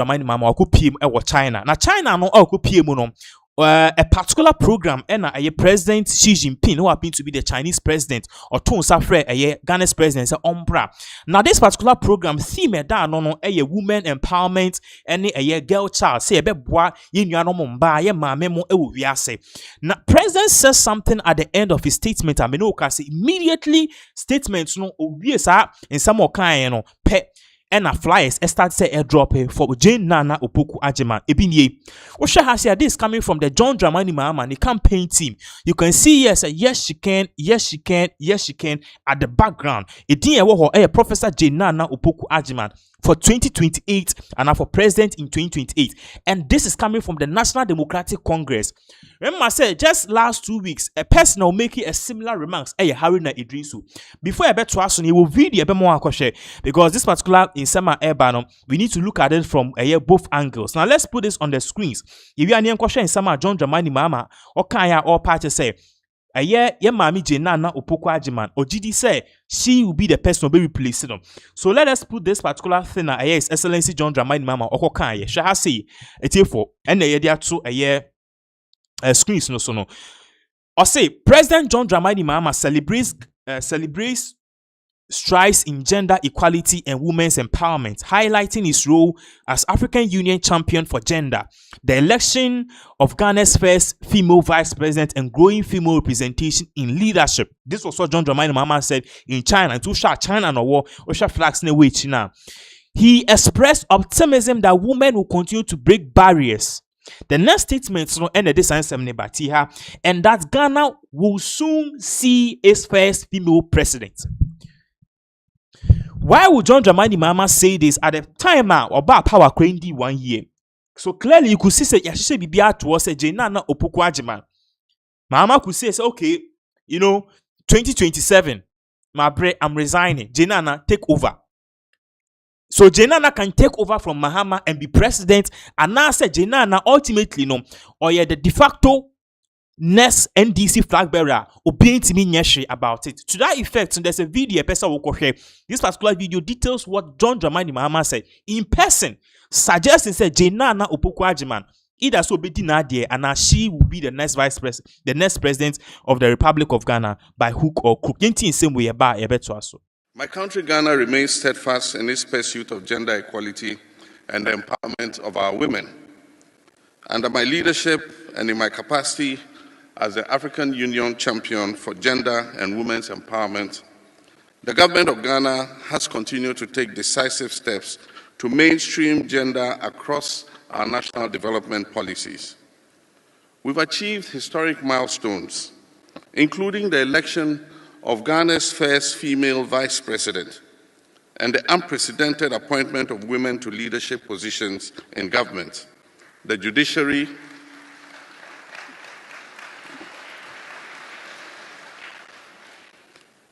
Dramani Mahama ɔkɔ PM ɛwɔ China. Na China no ɔkɔ PM no a particular program and a President Xi Jinping, who happened to be the Chinese president, or Tun Safre, a Ghana's president, Ombra. Now, this particular program theme no a women empowerment and a girl child say a beboa yinyano mumba ye mamemo ewiase. Now, President says something at the end of his statement. I mean, immediately statements no obvious in some more kind pe. And a flyers start say airdrop for Jane Nana Opoku Agyeman. Ebinye. Osha has here this coming from the John Dramani Mahama the campaign team. You can see here say yes she can, yes she can, yes she can at the background. Edin ewo Professor Jane Nana Opoku Agyeman for 2028 and now for president in 2028. And this is coming from the National Democratic Congress. Remember I said just last 2 weeks a person will make a similar remarks Haruna Idrisu. Before I bet to us you will video more because this particular in summer airban we need to look at it from both angles. Now let's put this on the screens. If you are near question in summer John Dramani Mahama or Kaya or party say ye mami Jane Nana Opoku Agyeman or GD say she will be the person who will be replacing them. So let us put this particular thing at His Excellency John Dramani Mahama or Kaya shall say it for and there are two screens no. Or say President John Dramani Mahama celebrates strides in gender equality and women's empowerment, highlighting his role as African Union champion for gender, the election of Ghana's first female vice president, and growing female representation in leadership. This was what John Dramani Mahama said in China. To show China no war, or show flags in way China. He expressed optimism that women will continue to break barriers. The next statement ended this and that Ghana will soon see its first female president. Why would John Dramani Mahama say this at the time about power crazy 1 year? So clearly you could see say Yashisha Bibia towards a Jane Nana Opoku Agyeman. Mahama could say, okay, 2027, I'm resigning. Jane Nana take over. So Jane Nana can take over from Mahama and be president, and now say Jane Nana ultimately the de facto next NDC flag bearer obeying to me nyeshi about it. To that effect, there's a video person will share. This particular video details what John Dramani Mahama said in person, suggesting say Jane Nana Opoku Agyeman either so be Nadia and now she will be the next the next president of the Republic of Ghana by hook or crook. Same way about My country, Ghana, remains steadfast in its pursuit of gender equality and the empowerment of our women. Under my leadership and in my capacity as the African Union champion for gender and women's empowerment, the government of Ghana has continued to take decisive steps to mainstream gender across our national development policies. We've achieved historic milestones, including the election of Ghana's first female vice president and the unprecedented appointment of women to leadership positions in government, the judiciary,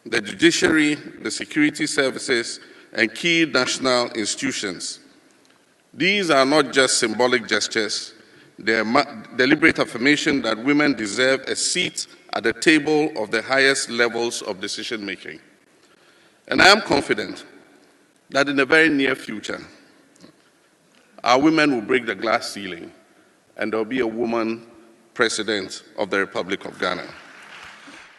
the security services, and key national institutions. These are not just symbolic gestures, they are deliberate affirmation that women deserve a seat at the table of the highest levels of decision-making. And I am confident that in the very near future, our women will break the glass ceiling and there will be a woman president of the Republic of Ghana.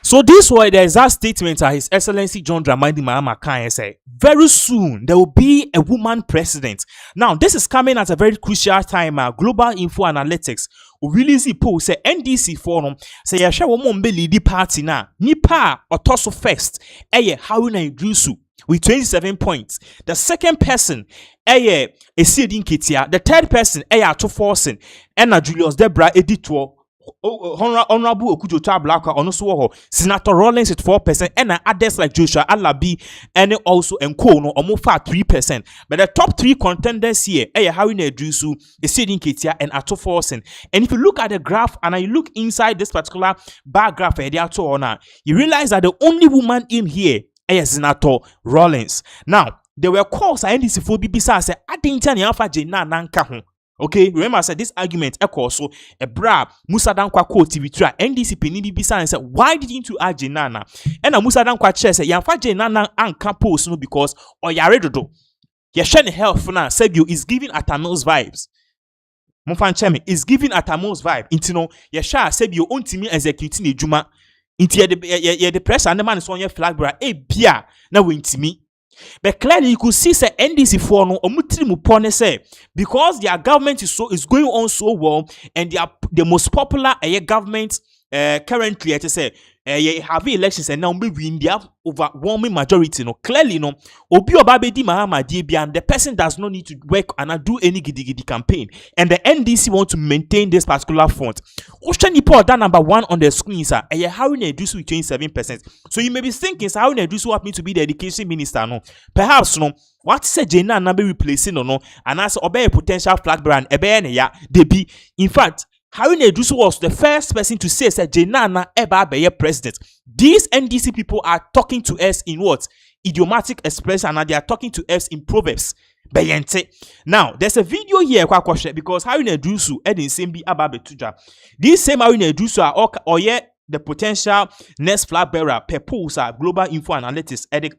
So this was the exact statement that His Excellency John Dramani Mahama can say. Very soon, there will be a woman president. Now, this is coming at a very crucial time. Global Info Analytics really see poll say NDC forum say ya share woman be lead party na nipa otoso first Haruna Idrisu with 27 points. The second person Esiedin Ketia. The third person Ato Forsen and Julius Debra editor Honorable Okujo Tablaka also Senator Rollins with 4% and others like Joshua Alabi and also Nkono almost 3%. But the top three contenders here Haruna Idrisu, Esiedin Ketia, and Ato Forsen. And if you look at the graph and you look inside this particular bar graph you realize that the only woman in here is Senator Rollins. Now there were calls at NDC for BBC say I didn't tell you Alpha Jena Nanka. Okay, remember I said this argument also a bra Musa Dankwa quote TV3 NDC Penny BBC and said why didn't you add Jenana? And Musa Dankwa chair said Yanfa Jenana anka post no because or yaredodo. Yɛhwɛ ne health na sɛbio is giving Atamils vibes. Momfa nkyɛ me is giving Atamils vibe. Nti no yɛhwɛ a sɛbio ontimi execute ne adwuma. Nti yɛde pressure ne man so on flag bearer bia na wentimi. But clearly you could see say NDC for no omutiri mu pone say because their government is going on so well and they are the most popular government currently I say have elections and now maybe in the overwhelming majority no clearly no obi obabedi Mahama Dibia and the person does not need to work and do any gidi campaign and the NDC want to maintain this particular front. Ocean report that number 1 on the screen sir how we do with 27%. So you may be thinking so how we do what me to be the education minister no perhaps no what say Jena na be replacing no and as obey a potential flag brand ebe ne ya they be in fact Haruna Edusu was the first person to say that Naana eba be president. These NDC people are talking to us in what? Idiomatic expression and they are talking to us in proverbs. Beyente. Now, there's a video here because Haruna Edusu edin sembi aba betuja. These same Haruna Edusu are or the potential next flag bearer per Pulsar Global Info Analytics edit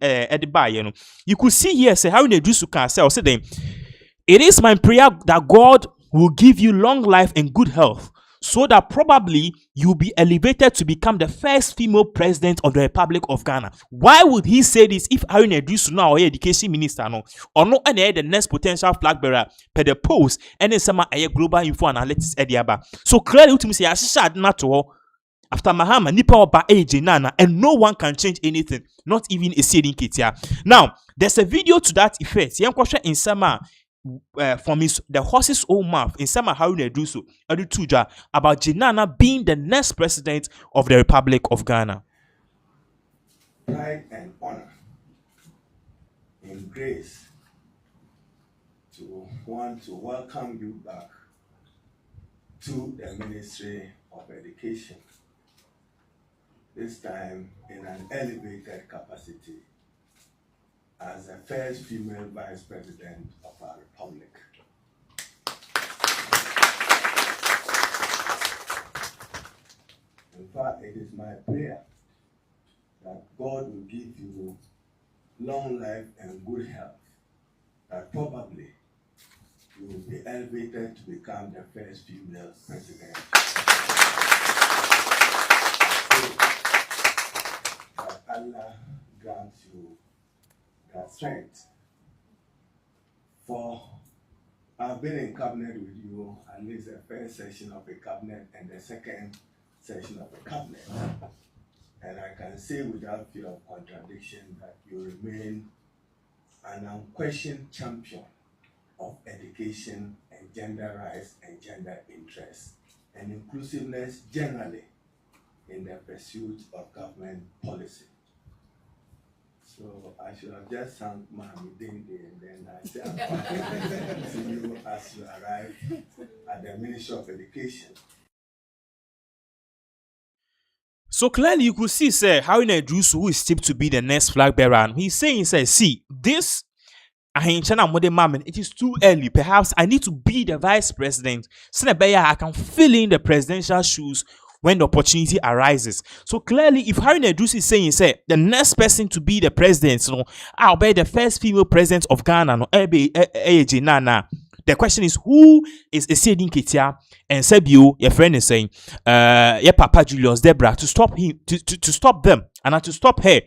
you could see here say Haruna Edusu can say them. It is my prayer that God will give you long life and good health so that probably you'll be elevated to become the first female president of the Republic of Ghana. Why would he say this if Haruna Edusu now or education minister no or no any the next potential flag bearer per the post and then some global info analytics ediaba. So clearly ultimately say ashad not to after Mahama nipa oba age Nana and no one can change anything, not even a seeding kit here. Now there's a video to that effect. Young question in summer from the horse's own mouth in some Haruna Edusu Tuja about Naana being the next president of the Republic of Ghana. Pride and honor in grace to want to welcome you back to the Ministry of Education, this time in an elevated capacity as the first female vice president of our republic. In fact, it is my prayer that God will give you long life and good health, that probably you will be elevated to become the first female president. That Allah grants you that strength. For I've been in cabinet with you at least the first session of the cabinet and the second session of the cabinet. And I can say without fear of contradiction that you remain an unquestioned champion of education and gender rights and gender interests and inclusiveness generally in the pursuit of government policy. So I should have just thanked Mahama Dindi and then I say I'll see you as you arrive at the Ministry of Education. So clearly you could see, sir, Haruna Edusu who is tipped to be the next flag bearer. And he's saying, sir, see, this it is too early. Perhaps I need to be the vice president. So I can fill in the presidential shoes when the opportunity arises. So clearly, if Haruna Edusu is saying, say, the next person to be the president, I'll be the first female president of Ghana, Naana. The question is, who is Esiedin Ketia and Sebio, your friend is saying, your Papa Julius Debra, to stop him, to stop them, and to stop her.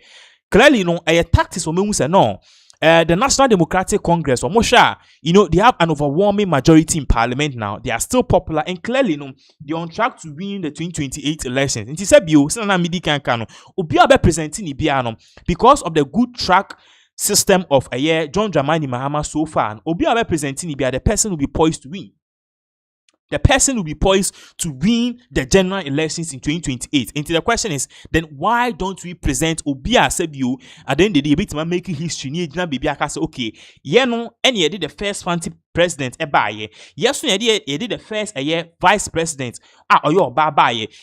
Clearly, a tactics for me say no. The National Democratic Congress, or Mosha, they have an overwhelming majority in parliament now. They are still popular and clearly, they're on track to win the 2028 elections. And Tisebio, Senana Midi Kankano, Ubia representing Ibiano because of the good track system of a year, John Dramani Mahama so far. And Ubia representing Ibia, the person will be poised to win. The person will be poised to win the general elections in 2028. And the question is, then why don't we present Obia Sebio at the end of the day, to make history? Okay, and did the first fancy president yes, you did the first vice president.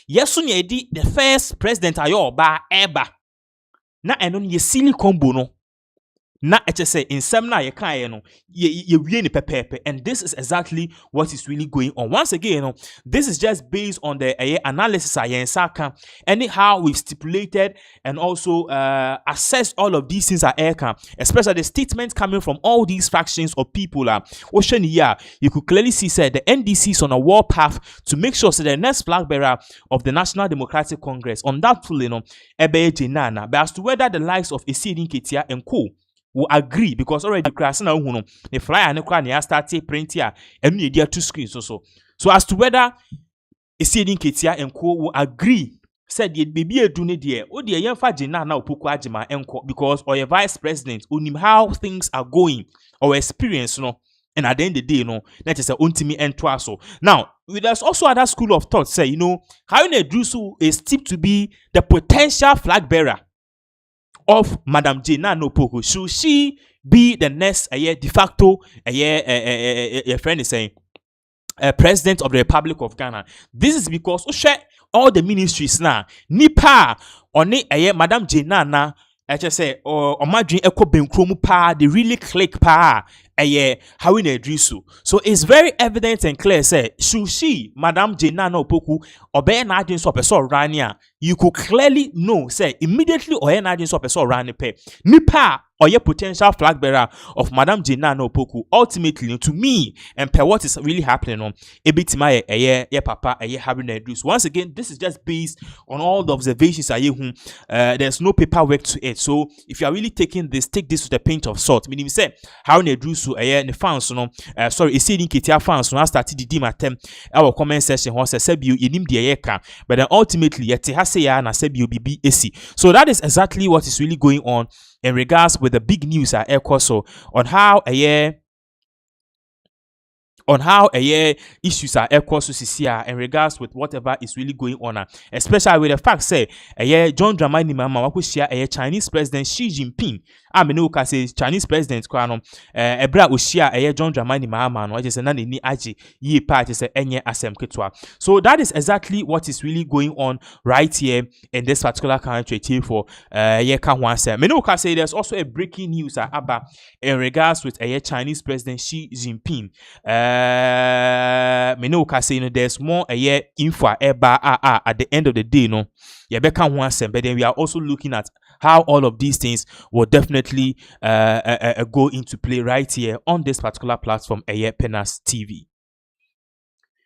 Yes, you did the first president. Na silly combo no. na eche say in some na ye kan ye no ye wie ni pepepe, and this is exactly what is really going on. Once again, this is just based on the analysis saka, anyhow we've stipulated and also assessed all of these things especially the statements coming from all these fractions of people. You could clearly see said the NDC is on a war path to make sure the next flag bearer of the National Democratic Congress, undoubtedly, Naana. But as to whether the likes of Esiri Nketia and co will agree, because already the flyer and the started printing and you two screens also. So as to whether Esiri Nketia and co will agree, said yet baby a dune dear, oh dear, young Fajina now Pukwajima enko, because or your vice president unim how things are going or experience, and at the end of the day, that is a ultimate and twaso. Now, there's also other school of thought say, Haruna Drusu is tipped to be the potential flag bearer of Madam Naana Opoku. Should she be the next de facto your friend is saying president of the Republic of Ghana? This is because all the ministries now nipa oni Madam Naana I just say or madrin eko benkromu pa they really click pa Haruna Drusu. So it's very evident and clear say should she Madam Naana Opoku obey na adin so person rania, you could clearly know say immediately or na adin so person rani pe nipa or your potential flag bearer of Madam Naana Opoku. Ultimately, to me, and per what is really happening on a bit my papa Haruna Drusu. Once again, this is just based on all the observations there's no paperwork to it. So if you are really taking this, take this with a pinch of salt. Meaning say Haruna Drusu the fans sorry Esiri Nketia fans no started the dim attempt our comment section was said you nim the but then ultimately yet has say na said you be AC. So that is exactly what is really going on in regards with the big news so on how issues are in regards with whatever is really going on, especially with the fact say John Dramani Mahama wako share Chinese President Xi Jinping. Ka say Chinese President kwano ebra oshia John Dramani Mahama no just na ni aji ye part say enye asem ketwa. So that is exactly what is really going on right here in this particular country for ka say there's also a breaking news in regards with Chinese President Xi Jinping. There's more info at the end of the day, but then we are also looking at how all of these things will definitely go into play right here on this particular platform, Pinaxtv.